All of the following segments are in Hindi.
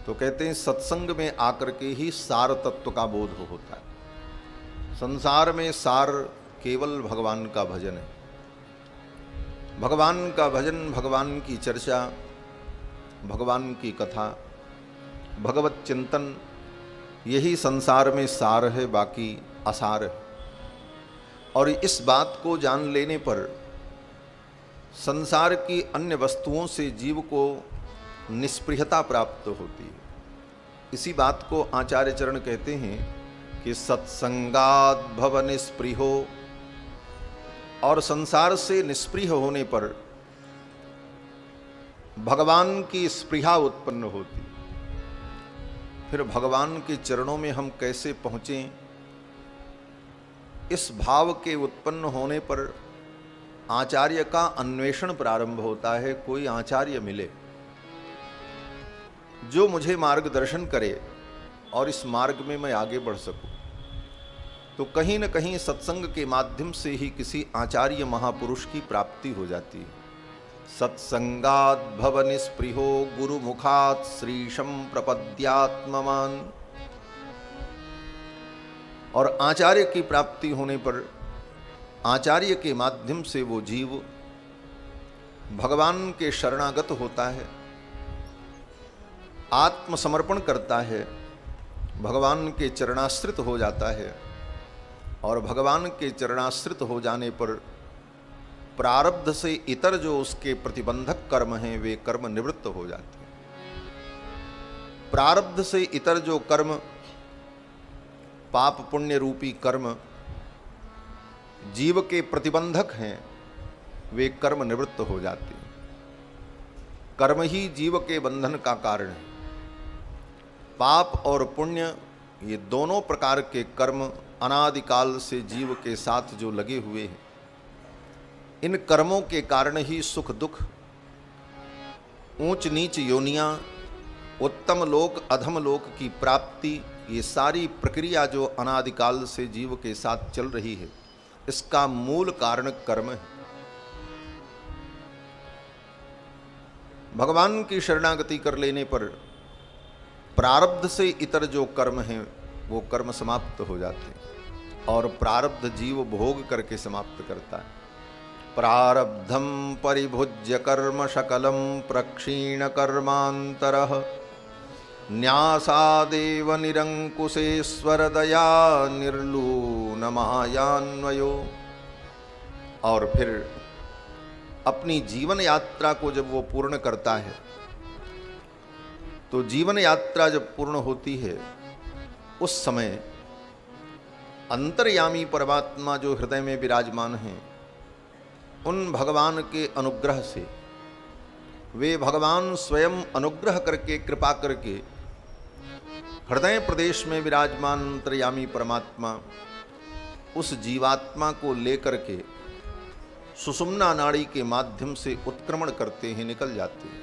तो कहते हैं सत्संग में आकर के ही सार तत्व का बोध होता है। संसार में सार केवल भगवान का भजन है। भगवान का भजन, भगवान की चर्चा, भगवान की कथा, भगवत चिंतन, यही संसार में सार है, बाकी असार है। और इस बात को जान लेने पर संसार की अन्य वस्तुओं से जीव को निष्प्रियता प्राप्त होती है। इसी बात को आचार्य चरण कहते हैं कि सत्संगाद भव निष्प्रियो, और संसार से निष्प्रिय होने पर भगवान की स्पृहा उत्पन्न होती। फिर भगवान के चरणों में हम कैसे पहुँचें, इस भाव के उत्पन्न होने पर आचार्य का अन्वेषण प्रारंभ होता है। कोई आचार्य मिले जो मुझे मार्गदर्शन करे और इस मार्ग में मैं आगे बढ़ सकूं। तो कहीं न कहीं सत्संग के माध्यम से ही किसी आचार्य महापुरुष की प्राप्ति हो जाती है। सत्संगाद भव निष्प्रियो गुरु मुखात श्रीशम प्रपद्यात्ममान। और आचार्य की प्राप्ति होने पर आचार्य के माध्यम से वो जीव भगवान के शरणागत होता है, आत्मसमर्पण करता है, भगवान के चरणाश्रित हो जाता है। और भगवान के चरणाश्रित हो जाने पर प्रारब्ध से इतर जो उसके प्रतिबंधक कर्म हैं वे कर्म निवृत्त हो जाते हैं। प्रारब्ध से इतर जो कर्म, पाप पुण्य रूपी कर्म जीव के प्रतिबंधक हैं, वे कर्म निवृत्त हो जाते हैं। कर्म ही जीव के बंधन का कारण है। पाप और पुण्य, ये दोनों प्रकार के कर्म अनादिकाल से जीव के साथ जो लगे हुए हैं, इन कर्मों के कारण ही सुख दुख, ऊंच नीच योनियां, उत्तम लोक अधम लोक की प्राप्ति, ये सारी प्रक्रिया जो अनादिकाल से जीव के साथ चल रही है, इसका मूल कारण कर्म है। भगवान की शरणागति कर लेने पर प्रारब्ध से इतर जो कर्म हैं वो कर्म समाप्त हो जाते हैं और प्रारब्ध जीव भोग करके समाप्त करता है। प्रारब्धम परिभुज्य कर्म शकलम प्रक्षीण कर्मांतरः न्यासादेव निरंकुशेश्वर दया निर्लून मायान्वयो। और फिर अपनी जीवन यात्रा को जब वो पूर्ण करता है, तो जीवन यात्रा जब पूर्ण होती है उस समय अंतर्यामी परमात्मा जो हृदय में विराजमान हैं, उन भगवान के अनुग्रह से, वे भगवान स्वयं अनुग्रह करके, कृपा करके हृदय प्रदेश में विराजमान अंतर्यामी परमात्मा उस जीवात्मा को लेकर के सुषुम्ना नाड़ी के माध्यम से उत्क्रमण करते हैं, निकल जाते हैं।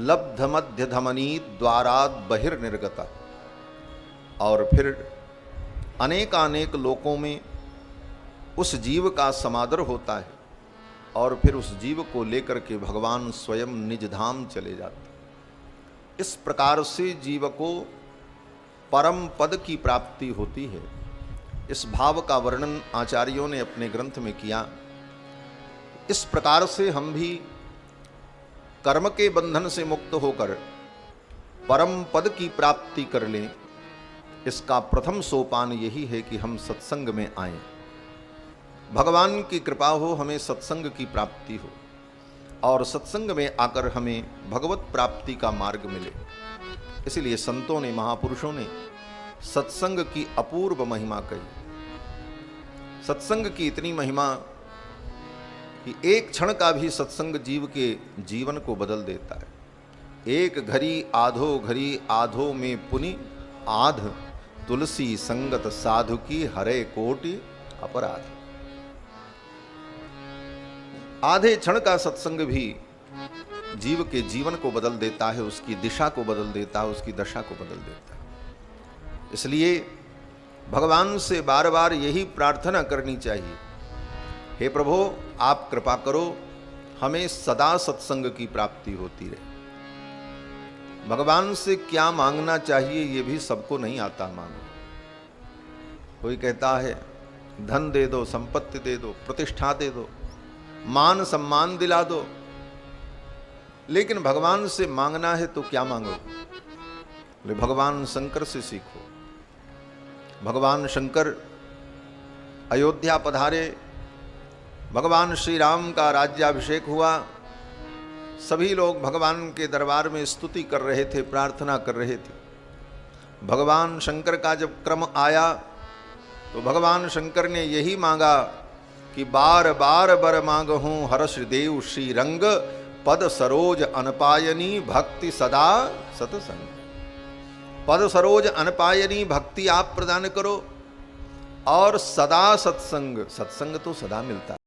लब्ध मध्य धमनी द्वाराद बहिर्निर्गता। और फिर अनेकानेक लोकों में उस जीव का समादर होता है और फिर उस जीव को लेकर के भगवान स्वयं निज धाम चले जाते हैं। इस प्रकार से जीव को परम पद की प्राप्ति होती है। इस भाव का वर्णन आचार्यों ने अपने ग्रंथ में किया। इस प्रकार से हम भी कर्म के बंधन से मुक्त होकर परम पद की प्राप्ति कर लें। इसका प्रथम सोपान यही है कि हम सत्संग में आएं, भगवान की कृपा हो, हमें सत्संग की प्राप्ति हो और सत्संग में आकर हमें भगवत प्राप्ति का मार्ग मिले। इसलिए संतों ने, महापुरुषों ने सत्संग की अपूर्व महिमा कही। सत्संग की इतनी महिमा कि एक क्षण का भी सत्संग जीव के जीवन को बदल देता है। एक घड़ी आधो घड़ी आधो में पुनि आध, तुलसी संगत साधु की हरे कोटि अपराध। आधे क्षण का सत्संग भी जीव के जीवन को बदल देता है, उसकी दिशा को बदल देता है, उसकी दशा को बदल देता है। इसलिए भगवान से बार बार यही प्रार्थना करनी चाहिए, हे प्रभु आप कृपा करो, हमें सदा सत्संग की प्राप्ति होती रहे। भगवान से क्या मांगना चाहिए ये भी सबको नहीं आता मांगना। कोई कहता है धन दे दो, संपत्ति दे दो, प्रतिष्ठा दे दो, मान सम्मान दिला दो, लेकिन भगवान से मांगना है तो क्या मांगो? बोले भगवान शंकर से सीखो। भगवान शंकर अयोध्या पधारे, भगवान श्री राम का राज्याभिषेक हुआ, सभी लोग भगवान के दरबार में स्तुति कर रहे थे, प्रार्थना कर रहे थे। भगवान शंकर का जब क्रम आया तो भगवान शंकर ने यही मांगा कि बार बार बर मांगहूं हर्ष देव श्री रंग, पद सरोज अनपायनी भक्ति सदा सतसंग। पद सरोज अनपायनी भक्ति आप प्रदान करो और सदा सत्संग। सत्संग तो सदा मिलता है।